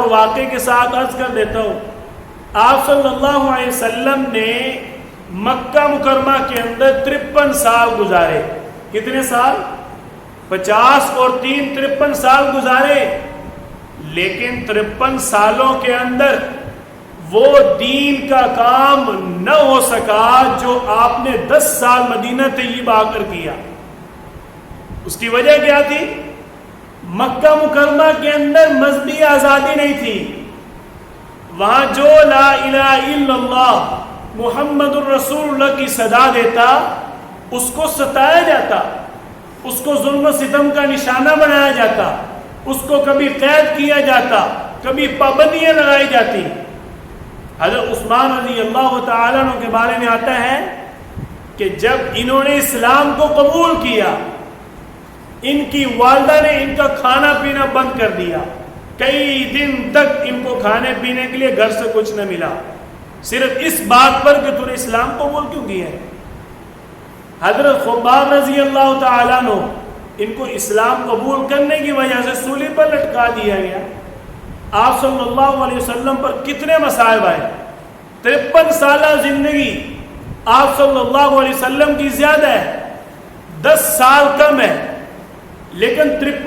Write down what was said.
اور واقعے کے ساتھ عرض کر دیتا ہوں، آپ صلی اللہ علیہ وسلم نے مکہ مکرمہ کے اندر 53 سال گزارے. کتنے سال؟ 50 اور 3 53 سال گزارے. لیکن 53 سالوں کے اندر وہ دین کا کام نہ ہو سکا جو آپ نے 10 سال مدینہ طیبہ آ کر کیا. اس کی وجہ کیا تھی؟ مکہ مکرمہ کے اندر مذہبی آزادی نہیں تھی. وہاں جو لا الہ الا اللہ محمد الرسول اللہ کی صدا دیتا اس کو ستایا جاتا، اس کو ظلم و ستم کا نشانہ بنایا جاتا، اس کو کبھی قید کیا جاتا، کبھی پابندیاں لگائی جاتی. حضرت عثمان رضی اللہ تعالیٰ عنہ کے بارے میں آتا ہے کہ جب انہوں نے اسلام کو قبول کیا، ان کی والدہ نے ان کا کھانا پینا بند کر دیا. کئی دن تک ان کو کھانے پینے کے لیے گھر سے کچھ نہ ملا، صرف اس بات پر کہ تو نے اسلام قبول کیوں کیا ہے. حضرت خباب رضی اللہ تعالیٰ عنہ ان کو اسلام قبول کرنے کی وجہ سے سولی پر لٹکا دیا گیا. آپ صلی اللہ علیہ وسلم پر کتنے مصائب آئے. 53 سالہ زندگی آپ صلی اللہ علیہ وسلم کی زیادہ ہے، 10 سال کم ہے، لیکن 53